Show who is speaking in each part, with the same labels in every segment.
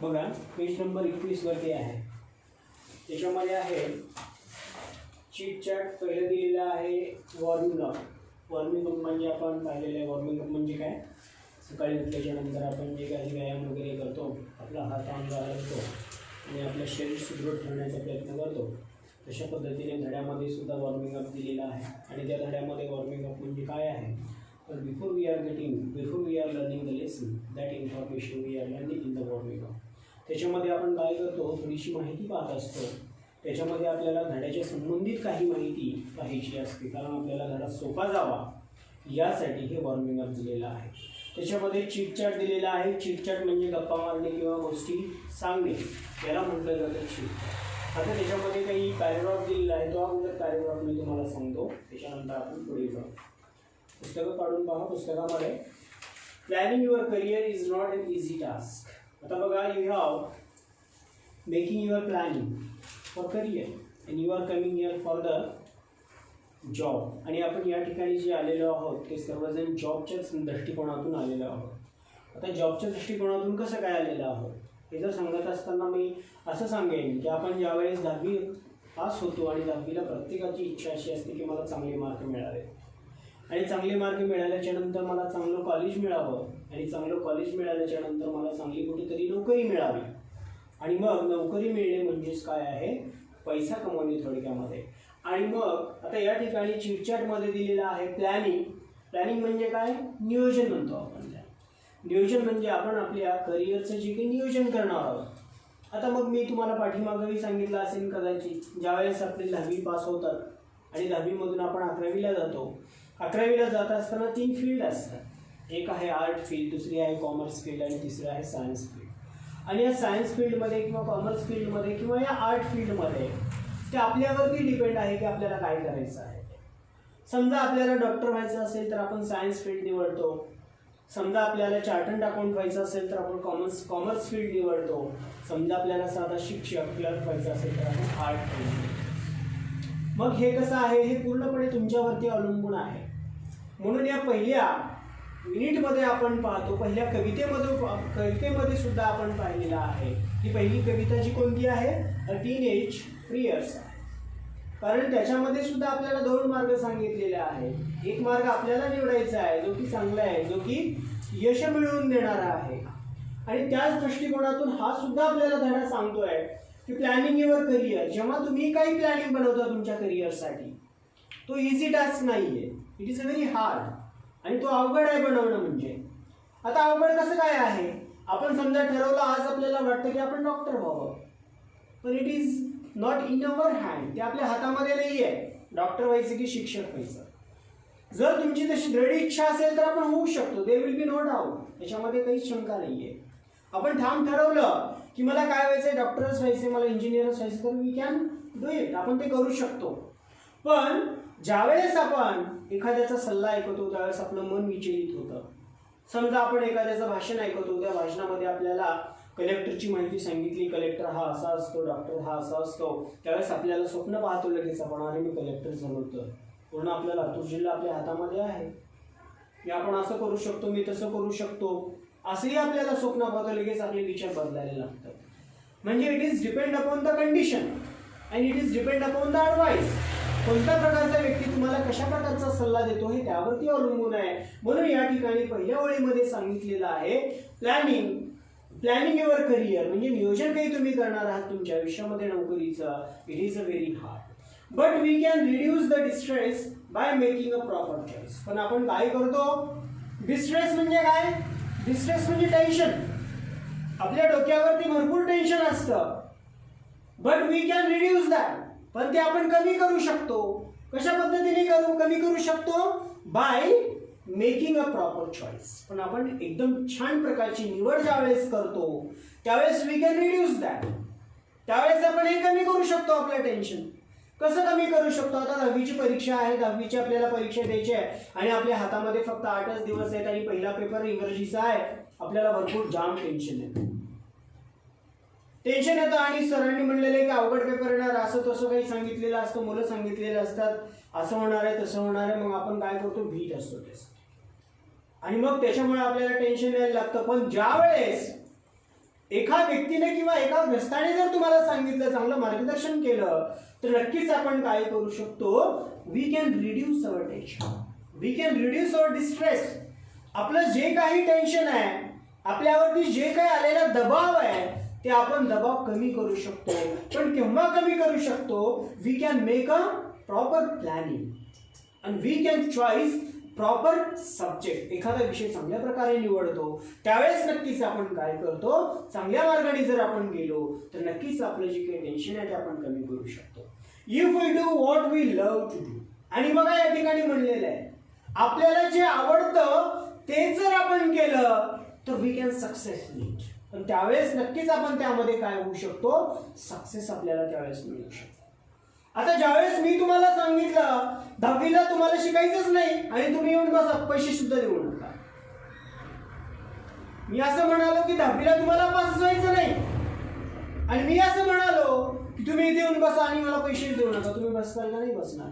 Speaker 1: बघा page number 21 वरती आहे. त्याच्यामध्ये आहे चीट चॅट. पहिलं दिलेलं आहे वॉर्मिंग अप. वॉर्मिंग अप म्हणजे आपण पाहिलेलं आहे. वॉर्मिंग अप म्हणजे काय? सकाळी उठल्याच्या नंतर आपण जे काही व्यायाम वगैरे करतो, आपला हात अंगाला घेतो आणि आपलं शरीर सुदृढ ठेवण्याचा प्रयत्न करतो. तशा पद्धतीने धड्यामध्ये सुद्धा वॉर्मिंग अप दिलेला आहे. आणि त्या धड्यामध्ये वॉर्मिंग अप म्हणजे काय आहे तर before we are learning the lesson that information we are learning in the warming up. त्याच्यामध्ये आपण काय करतो, थोडीशी माहिती पाहत असतो. त्याच्यामध्ये आपल्याला धड्याच्या संबंधित काही माहिती पाहायची असते, कारण आपल्याला धडा सोपा जावा यासाठी हे वॉर्मिंग अप दिलेलं आहे. त्याच्यामध्ये चिटचॅट दिलेला आहे. चिटचॅट म्हणजे गप्पा मारणे किंवा गोष्टी सांगणे, याला म्हटलं जातं चिटचॅट. आता त्याच्यामध्ये काही पॅरेग्राफ दिलेला आहे, तो अगोदर पॅरेग्राफ मी तुम्हाला सांगतो, त्याच्यानंतर आपण पुढे जाऊ. पुस्तकं काढून पहा. पुस्तकामध्ये planning your career is not an easy task. आता बघा, you have making your planning for career and you are coming here for the job. आणि आपण या ठिकाणी जे आलेलो आहोत ते सर्वजण जॉबच्याच दृष्टिकोनातून आलेलो आहोत. आता जॉबच्या दृष्टिकोनातून कसं काय आलेलं आहोत हे जर सांगत असताना मी असं सांगेन की आपण ज्यावेळेस 10वी पास होतो आणि 10वीला प्रत्येकाची इच्छा अशी असते की मला चांगले मार्क मिळावे आणि चांगले मार्क मिळाल्याच्या नंतर मला चांगलं कॉलेज मिळावं आणि चांगलं कॉलेज मिळाल्याच्या नंतर मला चांगली कुठेतरी नोकरी मिळावी. आणि मग नोकरी मिळणे म्हणजेच काय आहे, पैसा कमवणे थोडक्यामध्ये. आणि मग आता या ठिकाणी चिटचॅटमध्ये दिलेलं आहे प्लॅनिंग. प्लॅनिंग म्हणजे काय, नियोजन म्हणतो आपण. नियोजन म्हणजे आपण आपल्या करिअरचं जे काही नियोजन करणार आहोत. आता मग मी तुम्हाला पाठीमागंही सांगितलं असेल कदाचित, ज्यावेळेस आपली 10वी पास होतात आणि 10वीमधून आपण 11वीला जातो. 11वीला जात असताना 3 फील्ड असतात. एक आहे आर्ट फील्ड, दुसरी आहे कॉमर्स फील्ड आणि तिसरी आहे सायन्स फील्ड. आणि या सायन्स फील्डमध्ये किंवा कॉमर्स फील्डमध्ये किंवा या आर्ट फील्डमध्ये ते आपल्यावरती डिपेंड आहे की आपल्याला काय करायचं आहे. समजा आपल्याला डॉक्टर व्हायचं असेल तर आपण सायन्स फील्ड निवडतो. समजा आपल्याला चार्टर्ड अकाउंट व्हायचं असेल तर आपण कॉमर्स फील्ड निवडतो. समजा आपल्याला साधा शिक्षक क्लर्क व्हायचं असेल तर आपण आर्ट फील्ड. मग हे कसं आहे, हे पूर्णपणे तुमच्यावरती अवलंबून आहे. म्हणून या पहिल्या युनिटमध्ये आपण पाहतो, पहिल्या कवितेमध्ये सुद्धा आपण पाहिलेलं आहे. ही पहिली कविता जी कोणती आहे, अ टीनेज प्रियर्स आहे. कारण त्याच्यामध्ये सुद्धा आपल्याला 2 मार्ग सांगितलेले आहेत. एक मार्ग आपल्याला निवडायचा आहे जो की चांगला आहे, जो की यश मिळवून देणारा आहे. आणि त्याच दृष्टिकोनातून हा सुद्धा आपल्याला धडा सांगतोय की प्लॅनिंग युअर करिअर. जेव्हा तुम्ही काही प्लॅनिंग बनवता तुमच्या करिअरसाठी, तो इझी टास्क नाही आहे. It is a very hard आणि तो अवघड आहे बनवणं. म्हणजे आता अवघड कसं काय आहे, आपण समजा ठरवलं आज आपल्याला वाटतं की आपण डॉक्टर व्हावं, पण it is not in our hand. ते आपल्या हातामध्ये नाही आहे डॉक्टर व्हायचं की शिक्षक व्हायचं. जर तुमची तशी दृढ इच्छा असेल तर आपण होऊ शकतो. There will be no doubt, त्याच्यामध्ये काहीच शंका नाही आहे. आपण ठाम ठरवलं की मला काय व्हायचं, डॉक्टरच व्हायचं, मला इंजिनियरच व्हायचं, तर वी कॅन डू इट, आपण ते करू शकतो. पण ज्यावेळेस आपण एखाद्याचा सल्ला ऐकतो त्यावेळेस आपलं मन विचलित होतं. समजा आपण एखाद्याचं भाषण ऐकतो, त्या भाषणामध्ये आपल्याला कलेक्टरची माहिती सांगितली, कलेक्टर हा असा असतो, डॉक्टर हा असा असतो. त्यावेळेस आपल्याला स्वप्न पाहतो लगेच आपण, अरे मी कलेक्टर झालो तर पूर्ण आपला लातूर जिल्हा आपल्या हातामध्ये आहे, मी आपण असं करू शकतो, मी तसं करू शकतो, असंही आपल्याला स्वप्न पाहतो. लगेच आपले विचार बदलायला लागतात. म्हणजे it is depend upon the condition and it is depend upon the advice. कोणत्या प्रकारचा व्यक्ती तुम्हाला कशा प्रकारचा सल्ला देतो हे त्यावरती अवलंबून आहे. म्हणून या ठिकाणी पहिल्या ओळीमध्ये सांगितलेलं आहे प्लॅनिंग युअर करिअर म्हणजे नियोजन काही तुम्ही करणार आहात तुमच्या आयुष्यामध्ये नोकरीचं. It is a very hard but we can reduce the distress by making a proper choice. पण आपण काय करतो, डिस्ट्रेस म्हणजे काय, डिस्ट्रेस म्हणजे टेन्शन. आपल्या डोक्यावरती भरपूर टेन्शन असतं, but we can reduce that. पण ते आपण कमी करू शकतो. कशा पद्धतीने कमी करू शकतो, bye making a proper choice. पण आपण एकदम छान प्रकारची निवड ज्यावेळेस करतो त्यावेळेस वी कॅन रिड्यूस दॅट. त्यावेळेस आपण हे कमी करू शकतो आपलं टेन्शन. कसं कमी करू शकतो, आता 10वीची परीक्षा आहे, 10वीची आपल्याला परीक्षा द्यायची आहे आणि आपल्या हातामध्ये फक्त 8च दिवस आहेत आणि पहिला पेपर इंग्रजीचा आहे. आपल्याला भरपूर जाम टेन्शन येतं आणि सरांनी म्हणलेलं आहे की अवघड पेपर येणार, असं तसं काही सांगितलेलं असतं, मुलं सांगितलेलं असतात, असं होणार आहे तसं होणार आहे. मग आपण काय करतो, भीत असतो त्यासाठी आणि मग त्याच्यामुळे आपल्याला टेन्शन यायला लागतं. पण ज्यावेळेस एका व्यक्तीने किंवा एका ग्रस्ताने जर तुम्हाला सांगितलं, चांगलं मार्गदर्शन केलं, तर नक्कीच आपण काय करू शकतो, we can reduce our tension, we can reduce our distress. आपलं जे काही टेन्शन आहे, आपल्यावरती जे काही आलेला दबाव आहे, ते आपण दबाव कमी करू शकतो. पण केव्हा कमी करू शकतो, we can make a proper planning and we can choice proper subject. एखादा विषय चांगल्या प्रकारे निवडतो, त्यावेळेस नक्कीच आपण काय करतो, चांगल्या मार्गाने जर आपण गेलो तर नक्कीच आपलं जे काही टेन्शन आहे ते आपण कमी करू शकतो. If we do what we love to do. आणि बघा या ठिकाणी म्हणलेलं आहे, आपल्याला जे आवडतं ते जर आपण केलं तर वी कॅन सक्सेस मीट. पण त्यावेळेस नक्कीच आपण त्यामध्ये काय होऊ शकतो, सक्सेस आपल्याला त्यावेळेस मिळू शकतो. आता ज्यावेळेस मी तुम्हाला सांगितलं 10वीला तुम्हाला शिकायचंच नाही आणि तुम्ही येऊन बसा, पैसे सुद्धा देऊ नका. मी असं म्हणालो की 10वीला तुम्हाला पास व्हायचं नाही आणि मी असं म्हणालो की तुम्ही इथे येऊन बसा आणि मला पैसे देऊ नका, तुम्ही बसताल का? नाही बसणार,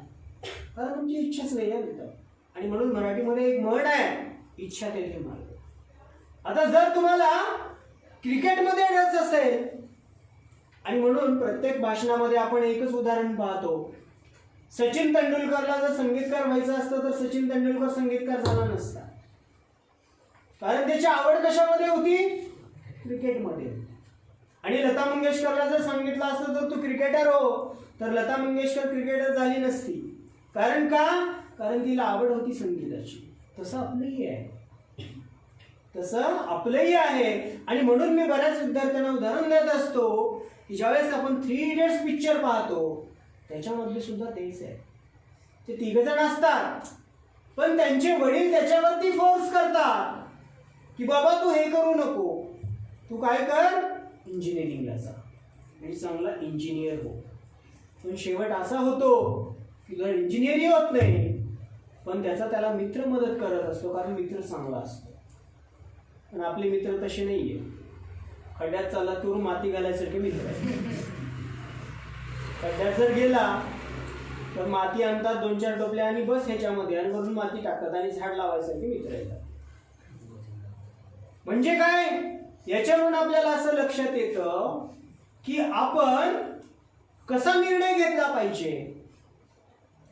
Speaker 1: कारण तुमची इच्छाच नाही आहे तिथं. आणि म्हणून मराठीमध्ये एक म्हण आहे, इच्छा तेथे मार्ग. आता जर तुम्हाला क्रिकेटमध्ये रस असेल, आणि म्हणून प्रत्येक भाषणामध्ये आपण एकच उदाहरण पाहतो, सचिन तेंडुलकरला जर संगीतकार व्हायचं असतं तर सचिन तेंडुलकर संगीतकार झाला नसता, कारण त्याची आवड कशामध्ये होती, क्रिकेटमध्ये. आणि लता मंगेशकरला जर सांगितलं असतं तर तू क्रिकेटर हो, तर लता मंगेशकर क्रिकेटर झाली नसती. कारण का, कारण तिला आवड होती संगीताची. तसं आपलंही आहे, तसं आपलंही आहे. आणि म्हणून मी बऱ्याच विद्यार्थ्यांना उदाहरण देत असतो की ज्यावेळेस आपण 3 इडियट्स पिक्चर पाहतो, त्याच्यामधले सुद्धा तेच आहे. ते 3 जण असतात, पण त्यांचे वडील त्याच्यावरती फोर्स करतात की बाबा तू हे करू नको, तू काय कर, इंजिनिअरिंगला जा आणि चांगला इंजिनियर हो. पण शेवट असा होतो की जर इंजिनिअरही होत नाही, पण त्याला मित्र मदत करत असतो, कारण मित्र चांगला असतो. पण आपले मित्र तसे नाहीये, खड्ड्यात चालला तूर माती घालायसारखे मित्र आहेत. खड्ड्यात जर गेला तर माती आणतात 2-4 टोपल्या आणि बस ह्याच्यामध्ये, आणि वरून माती टाकतात आणि झाड लावायसारखे मित्र येतात. म्हणजे काय, याच्यावरून आपल्याला असं लक्षात येतं की आपण कसा निर्णय घेतला पाहिजे,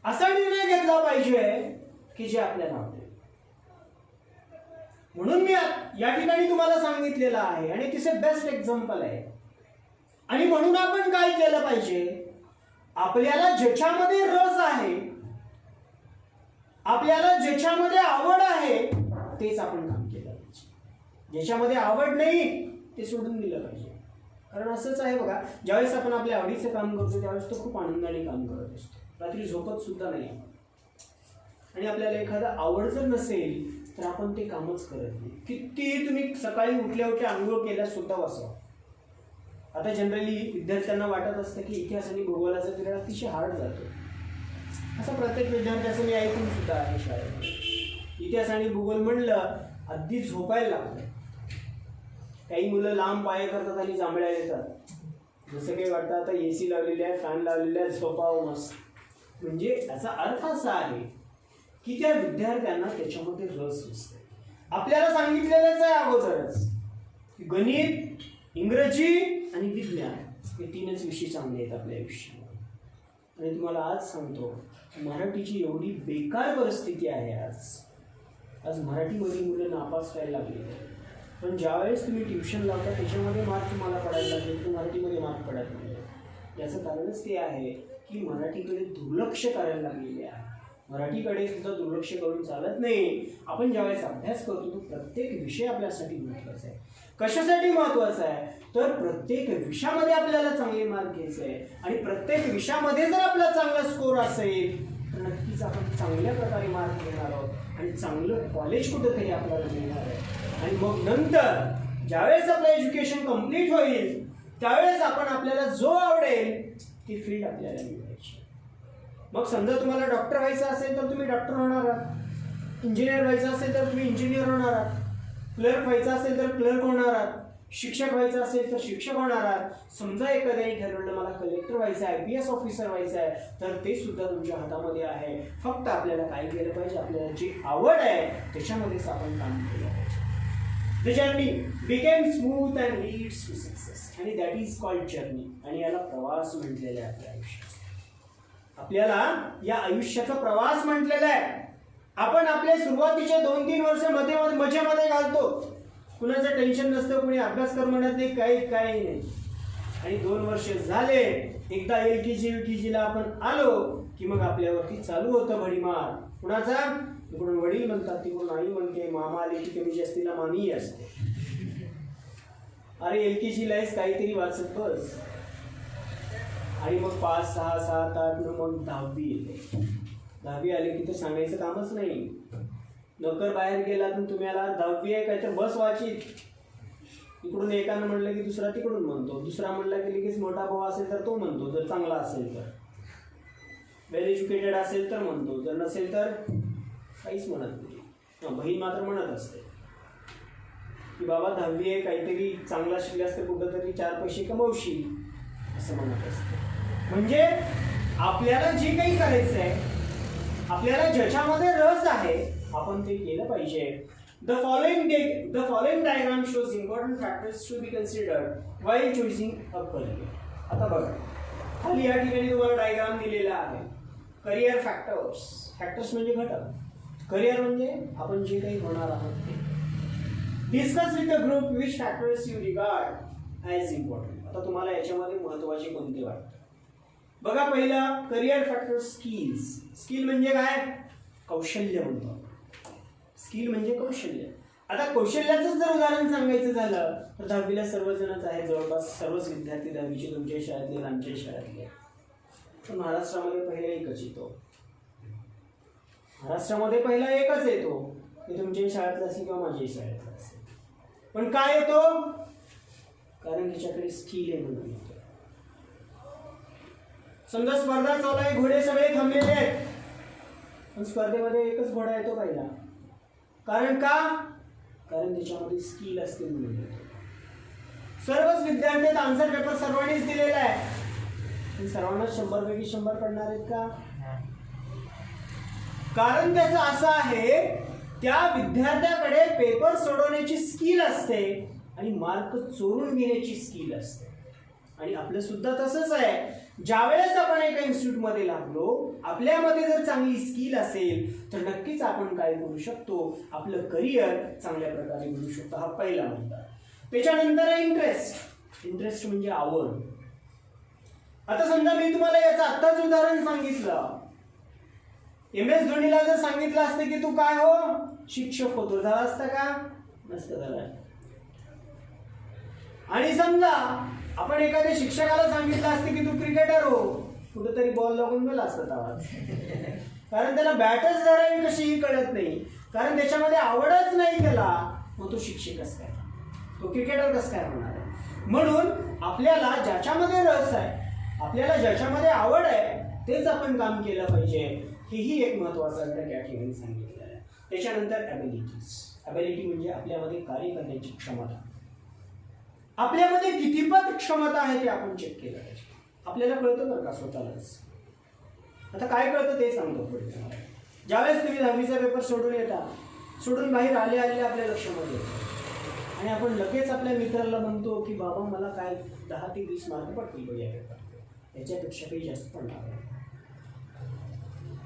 Speaker 1: असा निर्णय घेतला पाहिजे की जे आपल्याला आवडेल. म्हणून मी या ठिकाणी तुम्हाला सांगितलेलं आहे आणि तिचे बेस्ट एक्झाम्पल आहे. आणि म्हणून आपण काय केलं पाहिजे, आपल्याला ज्याच्यामध्ये रस आहे, आपल्याला ज्याच्यामध्ये आवड आहे, तेच आपण काम केलं पाहिजे. ज्याच्यामध्ये आवड नाही ते सोडून दिलं पाहिजे. कारण असंच आहे बघा, ज्यावेळेस आपण आपल्या आवडीचं काम करतो त्यावेळेस तो खूप आनंदाने काम करत असतो, रात्री झोपत सुद्धा नाही आपण. आणि आपल्याला एखादं आवड जर नसेल तर आपण ते कामच करत नाही. किती तुम्ही सकाळी उठल्या उठल्या आंघोळ केल्यास सुद्धा बसावं. आता जनरली विद्यार्थ्यांना वाटत असतं की इतिहास आणि भूगोलाचा पिरियड अतिशय हार्ड जातो. असं प्रत्येक विद्यार्थ्याचं मी ऐकून सुद्धा आहे शाळेमध्ये. इतिहास आणि भूगोल म्हणलं अगदी झोपायला लागतं. काही मुलं लांब पाय करतात आणि जांभळ्या येतात, जसं काही वाटतं आता AC लावलेल्या आहे, फॅन लावलेल्या आहे, झोपावं मस्त. म्हणजे याचा अर्थ असा आहे की त्या विद्यार्थ्यांना त्याच्यामध्ये रस नसते. आपल्याला सांगितलेलंच आहे अगोदरच की गणित, इंग्रजी आणि विज्ञान हे 3च विषय चांगले आहेत आपल्या आयुष्यामध्ये. आणि तुम्हाला आज सांगतो, मराठीची एवढी बेकार परिस्थिती आहे आज मराठीमध्ये मुलं नापास व्हायला लागली. पण ज्यावेळेस तुम्ही ट्युशन लावता त्याच्यामध्ये मार्क तुम्हाला पडायला लागेल, तर मराठीमध्ये मार्क पडत नाही. याचं कारणच ते आहे की मराठीकडे दुर्लक्ष करायला लागलेले आहे. मराठीकडे सुद्धा दुर्लक्ष करून चालत नाही. आपण ज्यावेळेस अभ्यास करतो तो प्रत्येक विषय आपल्यासाठी महत्त्वाचा आहे. कशासाठी महत्त्वाचा आहे, तर प्रत्येक विषयामध्ये आपल्याला चांगले मार्क घ्यायचे आहे. आणि प्रत्येक विषयामध्ये जर आपला चांगला स्कोर असेल तर नक्कीच आपण चांगल्या प्रकारे मार्क घेणार आहोत आणि चांगलं कॉलेज कुठंतरी आपल्याला मिळणार आहे. आणि मग नंतर ज्यावेळेस आपलं एज्युकेशन कंप्लीट होईल त्यावेळेस आपण आपल्याला जो आवडेल ती फील्ड आपल्याला मिळवायची. मग समजा तुम्हाला डॉक्टर व्हायचं असेल तर तुम्ही डॉक्टर होणार आहात, इंजिनियर व्हायचं असेल तर तुम्ही इंजिनियर होणार आहात, क्लर्क व्हायचं असेल तर क्लर्क होणार आहात, शिक्षक व्हायचं असेल तर शिक्षक होणार आहात. समजा एखाद्याने ठरवलं मला कलेक्टर व्हायचं आहे, IPS ऑफिसर व्हायचं आहे, तर ते सुद्धा तुमच्या हातामध्ये आहे. फक्त आपल्याला काय केलं पाहिजे, आपल्याला जी आवड आहे त्याच्यामध्येच आपण काम केलं पाहिजे. The journey became smooth and leads to success, and that is called journey, आणि याला प्रवास म्हटलेला आहे आपल्या आयुष्याचा. आपल्याला या आयुष्याचा प्रवास म्हटलेला आहे. आपण आपले सुरुवातीचे 2-3 वर्ष मजेमध्ये घालतो, कुणाचं टेन्शन नसतं, कुणी अभ्यास कर म्हणत नाही, काही नाही. आणि 2 वर्ष झाले, एकदा LKG UKG ला आपण आलो की मग आपल्यावरती चालू होतं भडीमार. कुणाचा? तिकडून वडील म्हणतात, तिकडून आई म्हणते, मामा आले की कमी जास्तीला मामीही असते. अरे LKG ला आहेस, काहीतरी वाचत बस. आणि मग 5, 6, 7, 8 मग 10वी येते. 10वी आले की तर सांगायचं कामच नाही. नोकर बाहेर गेला तर तुम्ही आला 10वी आहे काय तर बस वाचित. इकडून एकानं म्हणलं की दुसरा तिकडून म्हणतो, दुसरा म्हणला की लगेच मोठा भाऊ असेल तर तो म्हणतो, जर चांगला असेल तर, वेल एज्युकेटेड असेल तर म्हणतो, जर नसेल तर काहीच म्हणत नाही. बहीण मात्र म्हणत असते की बाबा 10वी आहे, काहीतरी चांगला शिकल्यास तर कुठंतरी 4 पैसे कमवशील, असं म्हणत असते. म्हणजे आपल्याला जे काही करायचं आहे, आपल्याला ज्याच्यामध्ये रस आहे, आपण ते केलं पाहिजे. The following diagram shows important factors to be considered while choosing a career. आता बघा, खाली या ठिकाणी तुम्हाला डायग्राम दिलेला आहे. करिअर फॅक्टर्स म्हणजे घटक, करिअर म्हणजे आपण जे काही होणार आहोत ते. Discuss with the group which factors you regard as important. आता तुम्हाला याच्यामध्ये महत्त्वाचे कोणते वाटतात? बघा, पहिला करिअर फॅक्टर स्किल्स. स्किल म्हणजे काय? कौशल्य म्हणतो. स्किल म्हणजे कौशल्य. आता कौशल्याचं जर उदाहरण सांगायचं झालं तर 10वीला सर्वजणच आहेत, जवळपास सर्वच विद्यार्थी 10वीचे तुमच्या शाळेतले, आमच्या शाळेतले. पण महाराष्ट्रामध्ये पहिला एकच येतो. महाराष्ट्रामध्ये पहिला एकच येतो, ते तुमच्या शाळेतला असेल किंवा माझ्या शाळेतला असेल. पण काय येतो? कारण त्याच्याकडे स्किल आहे म्हणून येतो. समजा स्पर्धा चालू आहे, घोडे सगळे थांबलेले आहेत, पण स्पर्धेमध्ये एकच घोडा येतो पहिला. कारण का? कारण त्याच्यामध्ये स्किल असते म्हणून येतो. सर्वच विद्यार्थ्यांत आन्सर पेपर सर्वांनीच दिलेला आहे, पण सर्वांना 100 पैकी 100 पडणार आहेत का? कारण त्याचं असं आहे, त्या विद्यार्थ्याकडे पेपर सोडवण्याची स्किल असते आणि मार्क चोरून घेण्याची स्किल असते. आणि आपलं सुद्धा तसंच आहे. ज्यावेळेस आपण एका इन्स्टिट्यूटमध्ये लागलो, आपल्यामध्ये जर चांगली स्किल असेल तर नक्कीच आपण काय करू शकतो, आपलं करिअर चांगल्या प्रकारे करू शकतो. हा पहिला मुद्दा. त्याच्यानंतर आहे इंटरेस्ट. इंटरेस्ट म्हणजे आवड. आता समजा मी तुम्हाला याचं आत्ताच उदाहरण सांगितलं. MS धोनीला जर सांगितलं असतं की तू काय हो, शिक्षक होतो, झाला असता का? नसतं झाला. आणि समजा आपण एखाद्या शिक्षकाला सांगितलं असतं की तू क्रिकेटर हो, कुठेतरी बॉल लागून गेला असता आवाज. कारण त्याला बॅटच धरावी कशीही कळत नाही, कारण त्याच्यामध्ये आवडच नाही त्याला. मग तो शिक्षक कसं काय, तो क्रिकेटर कसं काय होणार आहे? म्हणून आपल्याला ज्याच्यामध्ये रस आहे, आपल्याला ज्याच्यामध्ये आवड आहे, तेच आपण काम केलं पाहिजे. हेही एक महत्त्वाचा घटक या ठिकाणी सांगितलं आहे. त्याच्यानंतर ॲबिलिटी म्हणजे आपल्यामध्ये कार्य करण्याची क्षमता. आपल्यामध्ये कितीपत क्षमता आहे ते आपण चेक केलं पाहिजे. आपल्याला कळतं बरं का स्वतःलाच. आता काय कळतं ते सांगतो पुढे तुम्हाला. ज्यावेळेस तुम्ही 10वीचा पेपर सोडून येता, सोडून बाहेर आले आपल्या लक्षामध्ये येतं आणि आपण लगेच आपल्या मित्राला म्हणतो की बाबा मला काय 10 ते 20 मार्क पडतील बघ या पेपर, याच्यापेक्षा काही जास्त पडणार नाही.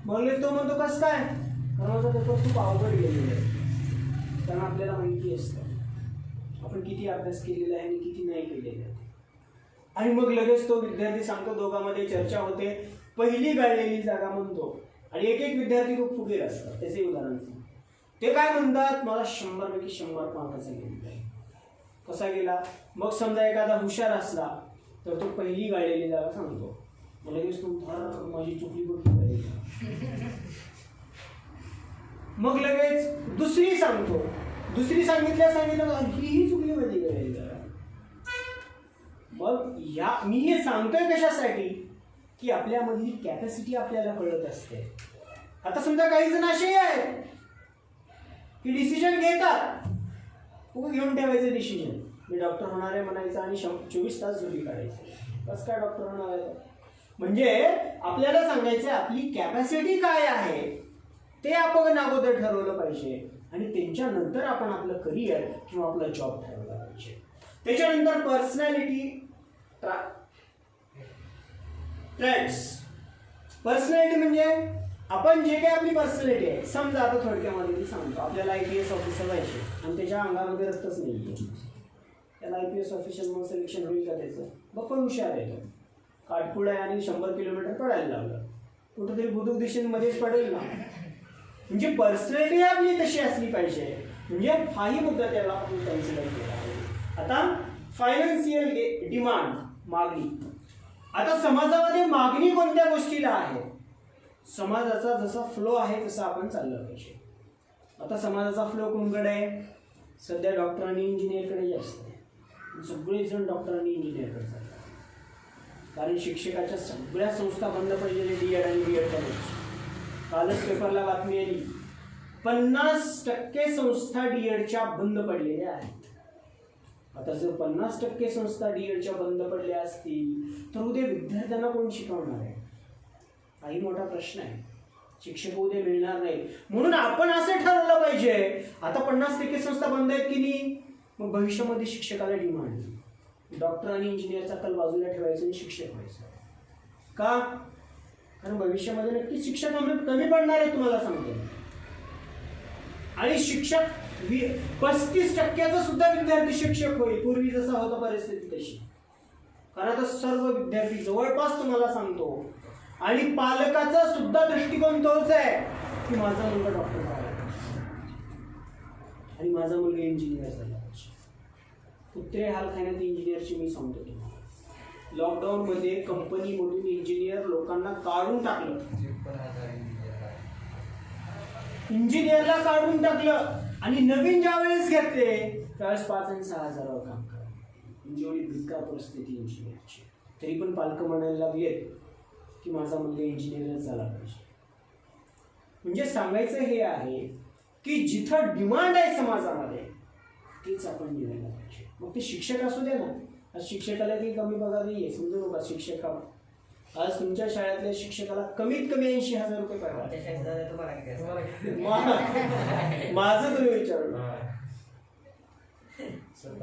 Speaker 1: मग तो म्हणतो कसं काय? कारण माझा पेपर खूप अवघड गेलेला आहे. कारण आपल्याला माहिती असतं आपण किती अभ्यास केलेला आहे आणि किती नाही केलेला आहे. आणि मग लगेच तो विद्यार्थी सांगतो, दोघांमध्ये चर्चा होते, पहिली गाळलेली जागा म्हणतो. आणि एक विद्यार्थी खूप फुगीर असतात. त्याचे उदाहरण ते काय म्हणतात, मला 100 पैकी 100 मार्काचा गेलेला आहे. कसा गेला? मग समजा एखादा हुशार असला तर तो पहिली गाळलेली जागा सांगतो, मग लगेच तू माझी चुकली बघितली. मग लगेच दुसरी सांगतो, दुसरी सांगितलं ही चुकली माझी गाळलेली जागा. मग मी हे सांगतोय कशासाठी की आपल्यामधली कॅपॅसिटी आपल्याला कळत असते. आता समजा काही जण असे आहेत की डिसिजन घेतात, खूप घेऊन ठेवायचं डिसिजन, मी डॉक्टर होणार आहे म्हणायचं आणि 24 तास झोपी काढायची. कसं काय डॉक्टर होणार आहे? म्हणजे आपल्याला सांगायचं आपली कॅपॅसिटी काय आहे ते आपण अगोदर ठरवलं पाहिजे. आणि त्यांच्यानंतर आपण आपलं करिअर किंवा आपला जॉब ठरवला पाहिजे. त्याच्यानंतर पर्सनॅलिटी ट्रेड्स. पर्सनॅलिटी म्हणजे आपण जे काही आपली पर्सनॅलिटी आहे, समजा आता थोडक्यामध्ये मी सांगतो, आपल्याला IPS ऑफिसर व्हायचे आणि त्याच्या अंगामध्ये रक्तच नाही आहे, त्याला IPS ऑफिसर म्हणून सिलेक्शन होईल का त्याचं? बघ पण हुशार आहे तो, काटपुड आहे आणि 100 किलोमीटर पडायला लागलं, कुठंतरी बुधुक दिशेमध्येच पडेल ना. म्हणजे पर्सनॅलिटी आपली तशी असली पाहिजे. म्हणजे हाही मुद्दा त्याला आपण कन्सिडर केला आहे. आता फायनान्शियल डिमांड, मागणी. आता समाजामध्ये मागणी कोणत्या गोष्टीला आहे? समाजाचा जसा फ्लो आहे तसा आपण चाललं पाहिजे. आता समाजाचा फ्लो कोणकडे आहे? सध्या डॉक्टर आणि इंजिनियरकडे जास्त आहे. सगळेजण डॉक्टर आणि इंजिनियरकडे चालतात, कारण शिक्षकाच्या सगळ्या संस्था बंद पडलेल्या D.Ed आणि B.Ed कॉलेज. कालच पेपरला बातमी आली, 50% संस्था D.Edच्या बंद पडलेल्या आहेत. आता जर 50% संस्था D.Edच्या बंद पडल्या असतील तर उद्या विद्यार्थ्यांना कोण शिकवणार आहे? हाही मोठा प्रश्न आहे. शिक्षक उद्या मिळणार नाही. म्हणून आपण असं ठरवलं पाहिजे, आता 50% संस्था बंद आहेत की नाही, मग भविष्यामध्ये शिक्षकाला डिमांड. डॉक्टर आणि इंजिनियरचा कल बाजूला ठेवायचं आणि शिक्षक व्हायचं. का? कारण भविष्यामध्ये नक्कीच शिक्षक कमी पडणार आहे, तुम्हाला सांगतो. आणि शिक्षक 35% सुद्धा विद्यार्थी शिक्षक होईल. पूर्वी जसा होता परिस्थिती तशी. कारण आता सर्व विद्यार्थी जवळपास तुम्हाला सांगतो, आणि पालकाचा सुद्धा दृष्टिकोन तोच आहे की माझा मुलगा डॉक्टर झाला आणि माझा मुलगा इंजिनियर झाला पाहिजे. कुत्रे हाल खाण्यात इंजिनियरची मी सांगतो तुम्हाला. लॉकडाऊनमध्ये कंपनीमधून इंजिनियर लोकांना काढून टाकलं, इंजिनियरला काढून टाकलं आणि नवीन ज्या वेळेस घेतले त्यावेळेस 5 आणि 6 हजारावर काम करा. म्हणजे एवढी भिकार परिस्थिती इंजिनियरची. तरी पण पालक म्हणायला लागलेत की माझा मुलगा इंजिनियरच झाला पाहिजे. म्हणजे सांगायचं हे आहे की जिथं डिमांड आहे समाजामध्ये तेच आपण निवडायला पाहिजे. मग ते शिक्षक असू दे ना. आज शिक्षकाला काही कमी पगार नाही आहे, समजू नका. शिक्षक आज तुमच्या शाळेतल्या शिक्षकाला कमीत कमी 80,000 रुपये पगार. माझं तुम्ही विचारू.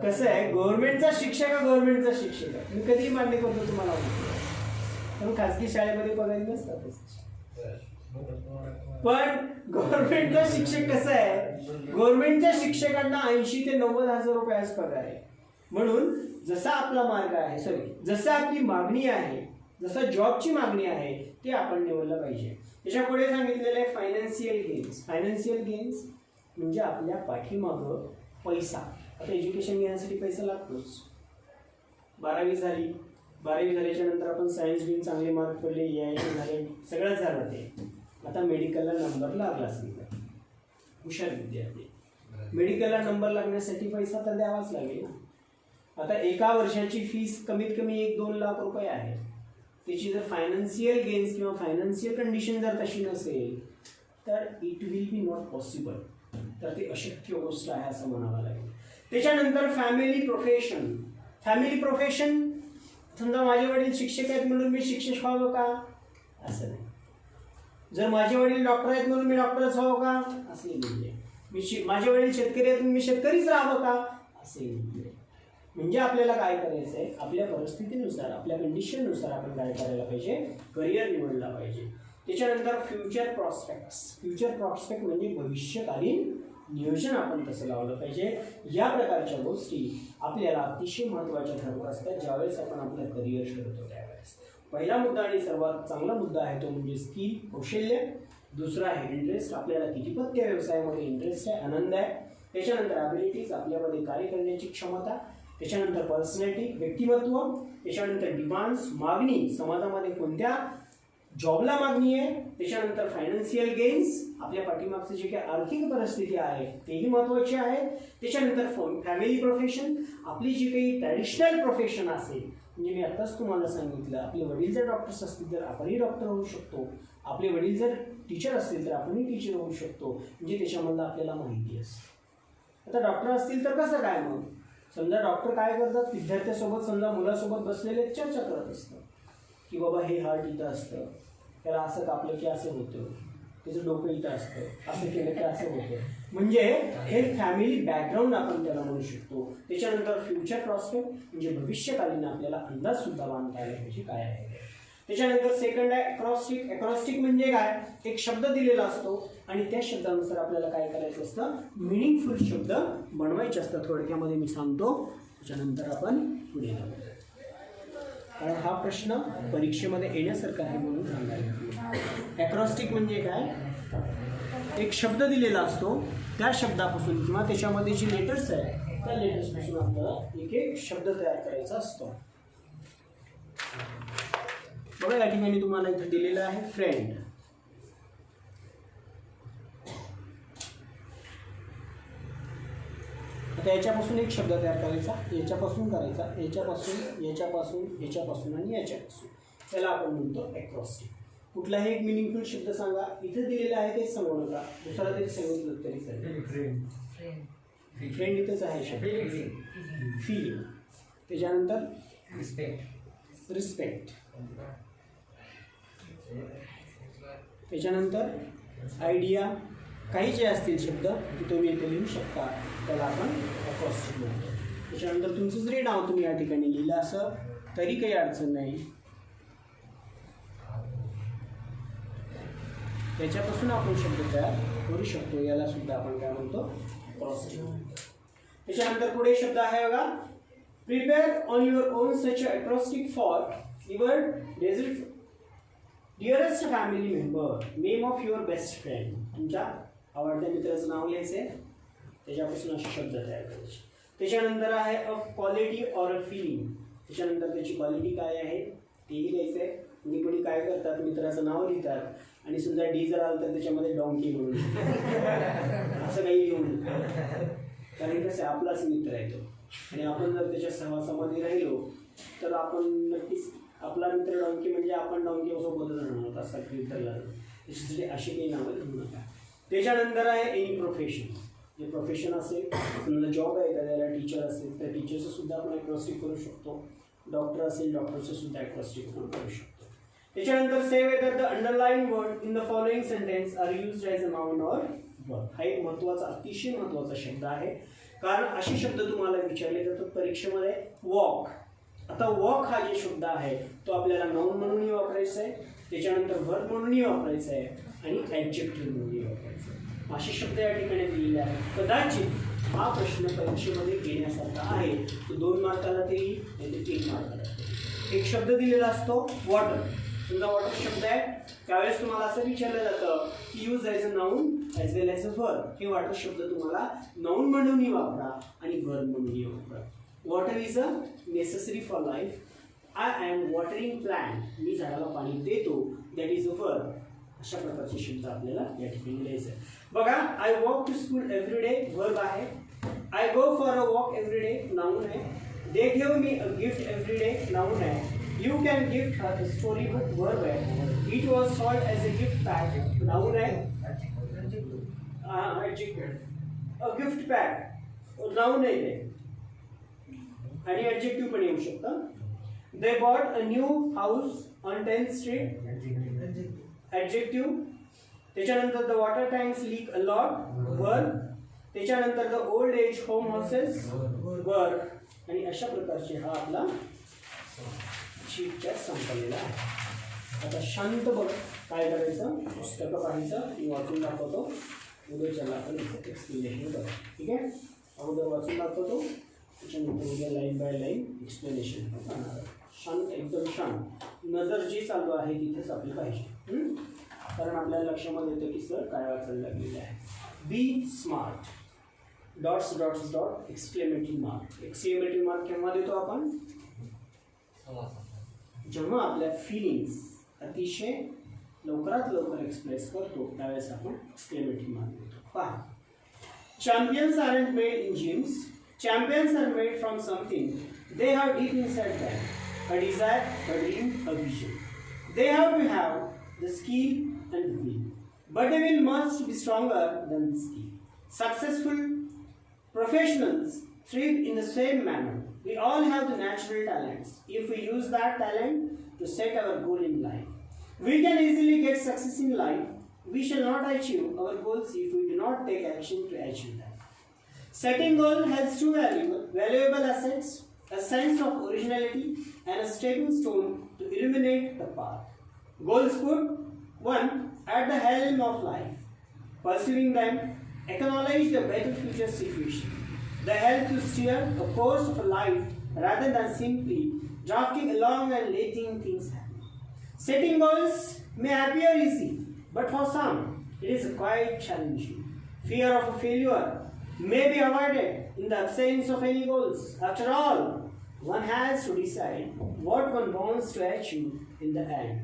Speaker 1: कसं आहे, गव्हर्नमेंटचा शिक्षक आहे, गव्हर्नमेंटचा शिक्षक आहे, मी कधीही मान्य करतो तुम्हाला. पण खाजगी शाळेमध्ये पगारी नसतात. पण गव्हर्नमेंटचा शिक्षक कसं आहे, गव्हर्नमेंटच्या शिक्षकांना 80 ते 90,000 रुपये आज पगार आहे. म्हणून जसा आपला मार्ग आहे, जसं आपली मागणी आहे, जसं जॉबची मागणी आहे ते आपण निवडलं पाहिजे. त्याच्या पुढे सांगितलेलं आहे फायनान्शियल गेन्स. फायनान्शियल गेन्स म्हणजे आपल्या पाठीमागं पैसा. आता एज्युकेशन घेण्यासाठी पैसा लागतोच. 12वी झाली, 12वी झाल्याच्या नंतर आपण सायन्स घेऊन चांगले मार्क पडले, EIT झाले, सगळंच झालं ते. आता मेडिकलला नंबर लागला असेल तर हुशार विद्यार्थी, मेडिकलला नंबर लागण्यासाठी पैसा तर द्यावाच लागेल ना. आता एका वर्षाची फीस कमीत कमी 1-2 लाख रुपये आहे. त्याची जर फायनान्शियल गेन्स किंवा फायनान्शियल कंडिशन जर तशी नसेल तर it will be not possible. तर ते अशक्य गोष्ट आहे असं म्हणावं लागेल. त्याच्यानंतर फॅमिली प्रोफेशन. फॅमिली प्रोफेशन, समजा माझे वडील शिक्षक आहेत म्हणून मी शिक्षक व्हावं का? असं नाही. जर माझे वडील डॉक्टर आहेत म्हणून मी डॉक्टरच व्हावं का? असंही नाही. माझे वडील शेतकरी आहेत म्हणून मी शेतकरीच राहावं का? असंही नाही. म्हणजे आपल्याला काय करायचं आहे, आपल्या परिस्थितीनुसार, आपल्या कंडिशननुसार आपण काय करायला पाहिजे, करिअर निवडला पाहिजे. त्याच्यानंतर फ्युचर प्रॉस्पेक्ट्स. फ्युचर प्रॉस्पेक्ट म्हणजे भविष्यकालीन नियोजन आपण तसं लावलं पाहिजे. या प्रकारच्या गोष्टी आपल्याला अतिशय महत्त्वाच्या ठरत असतात ज्यावेळेस आपण आपलं करिअर ठरवतो त्यावेळेस. पहिला मुद्दा आणि सर्वात चांगला मुद्दा आहे तो म्हणजे स्किल, कौशल्य. दुसरा आहे इंटरेस्ट, आपल्याला कितीपत त्या व्यवसायामध्ये इंटरेस्ट आहे, आनंद आहे. त्याच्यानंतर ॲबिलिटीज, आपल्यामध्ये कार्य करण्याची क्षमता. त्याच्यानंतर पर्सनॅलिटी, व्यक्तिमत्व. त्याच्यानंतर डिमांड्स, मागणी, समाजामध्ये कोणत्या जॉबला मागणी आहे. त्याच्यानंतर फायनान्शियल गेन्स, आपल्या पाठीमागची जी काही आर्थिक परिस्थिती आहे तेही महत्त्वाची आहे. त्याच्यानंतर फॅमिली प्रोफेशन, आपली जी काही ट्रॅडिशनल प्रोफेशन असेल, म्हणजे मी आत्ताच तुम्हाला सांगितलं, आपले वडील जर डॉक्टर्स असतील तर आपणही डॉक्टर होऊ शकतो, आपले वडील जर टीचर असतील तर आपणही टीचर होऊ शकतो. म्हणजे त्याच्यामधलं आपल्याला माहिती असते. आता डॉक्टर असतील तर कसं काय मग, समजा डॉक्टर काय करतात, विद्यार्थ्यासोबत समजा मुलासोबत बसलेले चर्चा करत असतात की बाबा हे हार्ट इथं असतं, त्याला असं कापलं की असं होतं, त्याचं डोकं इथं असतं, असं केलं की असं होतं. म्हणजे हे फॅमिली बॅकग्राऊंड आपण त्याला म्हणू शकतो. त्याच्यानंतर फ्युचर प्रॉस्पेक्ट म्हणजे भविष्यकालीन आपल्याला अंदाज सुद्धा बांधता आला पाहिजे काय आहे. त्याच्यानंतर सेकंड आहे अक्रॉस्टिक. अक्रॉस्टिक म्हणजे काय, एक शब्द दिलेला असतो आणि त्या शब्दानुसार आपल्याला काय करायचं असतं, मिनिंगफुल शब्द बनवायचे असतात. थोडक्यामध्ये मी सांगतो, त्याच्यानंतर आपण पुढे जाऊ, कारण हा प्रश्न परीक्षेमध्ये येण्यासारखा आहे म्हणून सांगायला. अक्रॉस्टिक म्हणजे काय, एक शब्द दिलेला असतो, त्या शब्दापासून किंवा त्याच्यामध्ये जी लेटर्स आहे त्या लेटर्सपासून आपल्याला एक एक शब्द तयार करायचा असतो. बघा या ठिकाणी तुम्हाला इथे दिलेलं आहे फ्रेंड. आता याच्यापासून एक शब्द तयार करायचा, याच्यापासून करायचा, याच्यापासून, याच्यापासून, याच्यापासून आणि याच्यापासून, त्याला आपण म्हणतो अक्रॉस्टिक. कुठलाही एक मिनिंगफुल शब्द सांगा, इथे दिलेला आहे तेच सांगू नका, दुसरा तरी सांगितलं तरी चालेल. फ्रेंड इथेच आहे शब्द. फील. त्याच्यानंतर रिस्पेक्ट. रिस्पेक्ट. त्याच्यानंतर आयडिया. काही जे असतील शब्द ते तुम्ही इथे लिहू शकता, त्याला आपण अक्रॉस्टिक म्हणतो. त्याच्यानंतर तुमचं जरी नाव तुम्ही या ठिकाणी लिहिलं असं तरी काही अडचण नाही. त्याच्यापासून आपण शब्द तयार करू शकतो, याला सुद्धा आपण काय म्हणतो, अक्रॉस्टिक म्हणतो. त्याच्यानंतर पुढे शब्द आहे बघा, prepare on your own such acrostic for your dearest family member, name of your best friend. तुमच्या आवडत्या मित्राचं नाव लिहायचे, त्याच्यापासून असे शब्द तयार करायचे. त्याच्यानंतर आहे a quality or a feeling. त्याच्यानंतर त्याची क्वालिटी काय आहे तेही लिहायचं आहे. कोणी काय करतात, मित्राचं नाव लिहितात आणि समजा डी जर आलं तर त्याच्यामध्ये डॉंकी म्हणून असं काही लिहून, कारण कसं आपलाच मित्र आहे तो आणि आपण जर त्याच्या सहवासामध्ये राहिलो तर आपण नक्कीच आपला मित्र डॉंकी म्हणजे आपण डॉंकी सोबतच राहणार असा मित्रला, त्याच्यासाठी अशी काही नावं लिहू नका. त्याच्यानंतर आहे एनी प्रोफेशन. जे प्रोफेशन असेल, समजा जॉब आहे एखाद्याला, टीचर असेल तर टीचरचं सुद्धा आपण अक्रॉस्टिक करू शकतो. डॉक्टर असेल, डॉक्टरचं सुद्धा अक्रॉस्टिक आपण करू शकतो. त्याच्यानंतर say whether the underline word in the following sentence are used as a noun or verb. हा एक महत्त्वाचा, अतिशय महत्त्वाचा शब्द आहे, कारण असे शब्द तुम्हाला विचारले जातात परीक्षेमध्ये. वॉक. आता वॉक हा जे शब्द आहे तो आपल्याला नाउन म्हणूनही वापरायचा आहे, त्याच्यानंतर वर्ब म्हणूनही वापरायचा आहे आणि ॲडजेक्टिव्ह म्हणूनही वापरायचं आहे. असे शब्द या ठिकाणी दिलेले आहेत. कदाचित हा प्रश्न परीक्षेमध्ये येण्यासारखा आहे, तो 2 मार्काला तरी येईल, 3 मार्काला. एक शब्द दिलेला असतो वॉटर. समजा वॉटर शब्द आहे, त्यावेळेस तुम्हाला असं विचारलं जातं की use as a noun as well as a verb. हे वॉटर शब्द तुम्हाला नाउन म्हणूनही वापरा आणि वर्ब म्हणूनही वापरा. Water is a necessary for life. I am watering plant. मी झाडाला पाणी देतो, दॅट इज अ वर्ब. अशा प्रकारचे शब्द आपल्याला या ठिकाणी लिहायचे. बघा, I walk to school every day verb आहे. I go for a walk every day noun आहे. They give me a gift every day noun आहे. You can gift her a storybook verb है. It was sold as a gift pack noun है. Adjective. A gift pack noun है ये. आणि adjective पण येऊ शकतं. They bought a new house on 10th Street. Adjective. त्याच्यानंतर the water tanks leak a lot verb. त्याच्यानंतर the old age home houses verb. आणि अशा प्रकारचे हा आपला शीटच्या संपलेला आहे. आता शांत बघ काय करायचं, पुस्तकं पाहायचं, मी वाचून दाखवतो. उद्याच्याला आपण एक्सप्लेनेशन करू, ठीक आहे. अगोदर वाचून दाखवतो, त्याच्यानंतर उद्या लाईन बाय लाईन एक्सप्लेनेशन करणार. शांत, एकदम शांत. नजर जी चालू आहे तिथेच आपली पाहिजे, कारण आपल्याला लक्षामध्ये येतं की सर काय वाचायला लागलेलं आहे. Be smart. Dots dots dot exclamatory mark. Exclamatory mark केव्हा देतो आपण, जेव्हा आपल्या फिलिंग्स अतिशय लवकरात लवकर एक्सप्रेस करतो त्यावेळेस आपण एक्सक्लेमेटरी मार्क देतो. पहा, champions aren't made in gyms. Champions are made from something. They have deep inside them a desire, a dream, a vision. They have to have the skill and the will, but they will must be stronger than the skill. Successful professionals thrive in the same manner. We all have the natural talents. If we use that talent to set our goal in life, we can easily get success in life. we shall not achieve our goals if we do not take action to achieve them. Setting goal has two valuable assets, a sense of originality and a stepping stone to illuminate the path. Goals put one at the helm of life. Pursuing them acknowledge the better future situation. They help to steer a course of a life rather than simply drafting along and letting things happen. Setting goals may appear easy, but for some it is quite challenging. Fear of a failure may be avoided in the absence of any goals. After all, one has to decide what one wants to achieve in the end.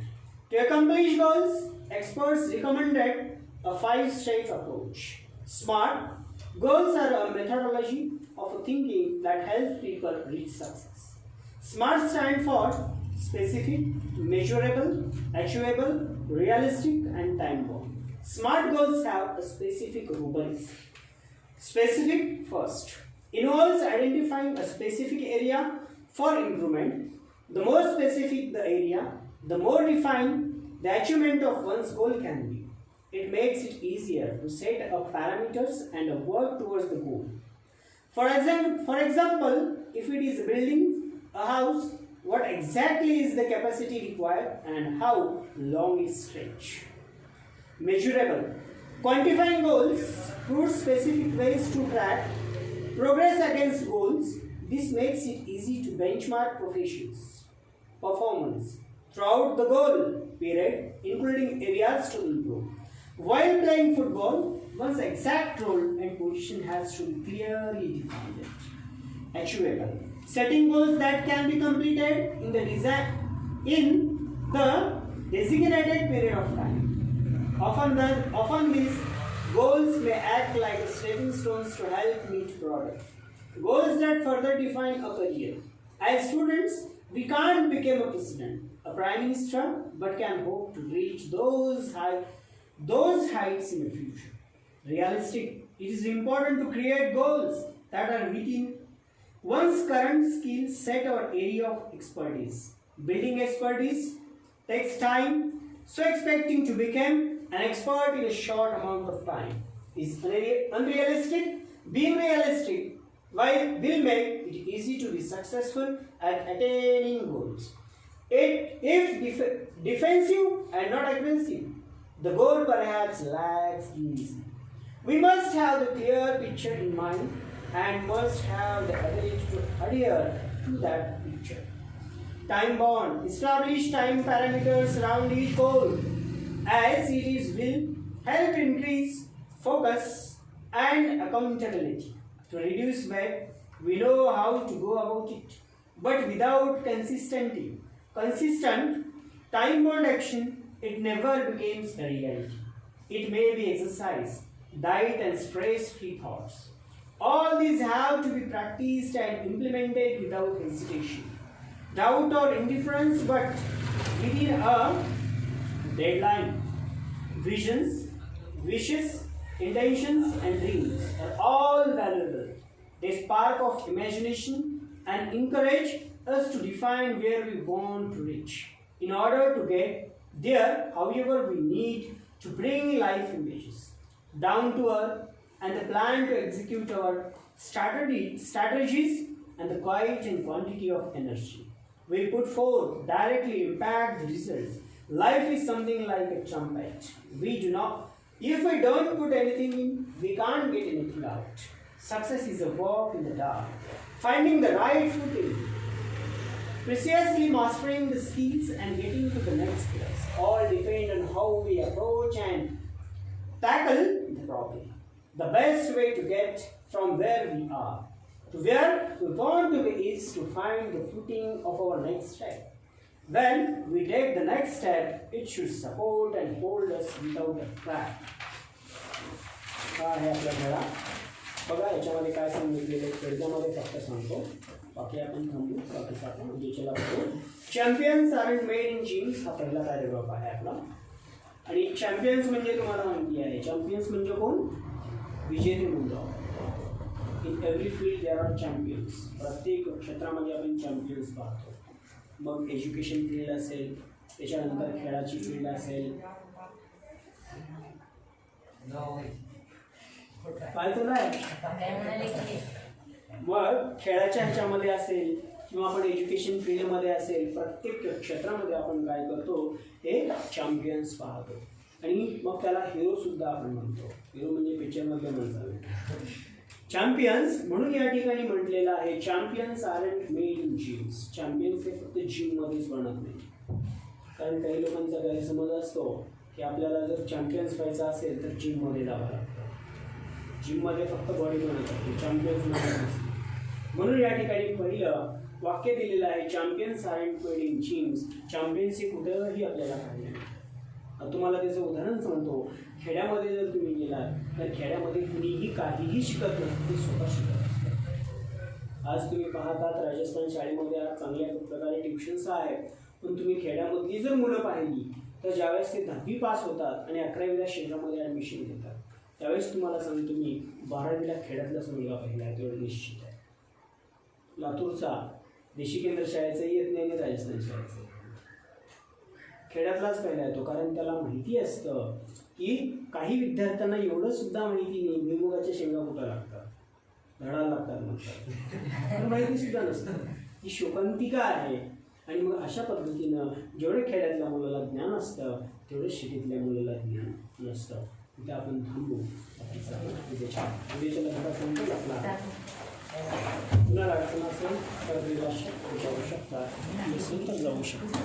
Speaker 1: To accomplish goals, experts recommended a 5-step approach. SMART goals are a methodology of thinking that helps people reach success. SMART stands for specific, measurable, achievable, realistic, and time-bound. SMART goals have a specific rubric. Specific first involves identifying a specific area for improvement. The more specific the area, the more defined the achievement of one's goal can be. It makes it easier to set up parameters and work towards the goal. For example, if it is building a house, what exactly is the capacity required and how long it stretch? Measurable. Quantifying goals proves specific ways to track progress against goals. This makes it easy to benchmark performance throughout the goal period, including areas to improve. While playing football, one's exact role and position has to be clearly defined. Achievable. Setting goals that can be completed in the designated period of time. Often these goals may act like stepping stones to help meet broader goals that further define a career. As students, we can't become a president, a prime minister, but can hope to reach those heights in the future. Realistic. It is important to create goals that are within one's current skill set or area of expertise. Building expertise takes time, so expecting to become an expert in a short amount of time is unrealistic. Being realistic will make it easy to be successful at attaining goals. If defensive and not aggressive, the goal perhaps lacks in reason. We must have the clear picture in mind and must have the ability to adhere to that picture. Time bound. Establish time parameters around each goal, as it will help increase focus and accountability. To reduce weight, we know how to go about it, but without consistent time-bound action, it never becomes a reality. It may be exercise, diet and stress-free thoughts. All these have to be practiced and implemented without hesitation, doubt or indifference, but within a deadline. Visions, wishes, intentions and dreams are all valuable. They spark of imagination and encourage us to define where we want to reach. In order to get there, however, we need to bring life images down to earth and the plan to execute our strategies and the quality and quantity of energy we put forth directly impact the results. Life is something like a trumpet. If we don't put anything in, we can't get anything out. Success is a walk in the dark, finding the right footing, preciously mastering the skills and getting to the next place. All depend on how we approach and tackle the problem. The best way to get from where we are to where we want to be is to find the footing of our next step. When we take the next step, it should support and hold us without a crack. हा आहे आपला धडा. बघा याच्यामध्ये काय सांगितलेलं थोडक्यामध्ये फक्त सांगतो, बाकी आपण थांबू. बाकीचं आपण उद्याच्याला बघू. Champions are made in gyms हा पहिला पॅरेग्राफ आहे आपला. आणि चॅम्पियन्स म्हणजे तुम्हाला माहिती आहे, चॅम्पियन्स म्हणजे कोण? विजेते मुलं. In every field there are champions. प्रत्येक क्षेत्रामध्ये आपण चॅम्पियन्स पाहतो. मग एज्युकेशन फील्ड असेल, त्याच्यानंतर खेळाची फील्ड असेल, काय चाललंय? मग खेळाच्या ह्याच्यामध्ये असेल किंवा आपण एज्युकेशन फील्डमध्ये असेल, प्रत्येक क्षेत्रामध्ये आपण काय करतो, हे चॅम्पियन्स पाहतो. आणि मग त्याला हिरो सुद्धा आपण म्हणतो. हिरो म्हणजे पिक्चरमध्ये म्हणतो चॅम्पियन्स. म्हणून या ठिकाणी म्हटलेलं आहे champions aren't made in gyms. Champions हे फक्त जिममध्येच बनत नाही. कारण काही लोकांचा गैरसमज असतो की आपल्याला जर चॅम्पियन्स व्हायचं असेल तर जिममध्ये जावं लागतं. जिममध्ये फक्त बॉडी बनत असते, चॅम्पियन्स नसते. म्हणून या ठिकाणी पहिलं वाक्य दिलेलं आहे champions aren't made in gyms. Champions हे कुठेही आपल्याला पाहिजे. तुम्हाला त्याचं उदाहरण सांगतो. खेड्यामध्ये जर तुम्ही गेलात तर खेड्यामध्ये कुणीही काहीही शिकत नसतं, ते स्वतः शिकत असतं. आज तुम्ही पाहतात राजस्थान शाळेमध्ये आज चांगल्या प्रकारे ट्युशन्स आहेत, पण तुम्ही खेड्यामधली जर मुलं पाहिली तर ज्यावेळेस ते 10वी पास होतात आणि 11वीला शहरामध्ये ॲडमिशन घेतात, त्यावेळेस तुम्हाला सांगतो मी 12वीला खेड्यातलाच मुलगा पहिला आहे, तेवढं निश्चित आहे. लातूरचा देशी केंद्र शाळेचाही येत नाही आणि राजस्थान शाळेचं खेड्यातलाच पहिला येतो. कारण त्याला माहिती असतं की काही विद्यार्थ्यांना एवढं सुद्धा माहिती नाही भुईमुगाच्या शेंगा कुठं लागतात, धडाला लागतात म्हणतात, तर माहिती सुद्धा नसतं. ही शोकांतिका आहे. आणि मग अशा पद्धतीनं जेवढे खेड्यातल्या मुलाला ज्ञान असतं तेवढे शेतीतल्या मुलाला ज्ञान नसतं. तिथे आपण थांबू. उद्याच्या लग्नात सांगतो आपला पुन्हा अडचण असेल तर जाऊ शकता, नसेल तर जाऊ शकता.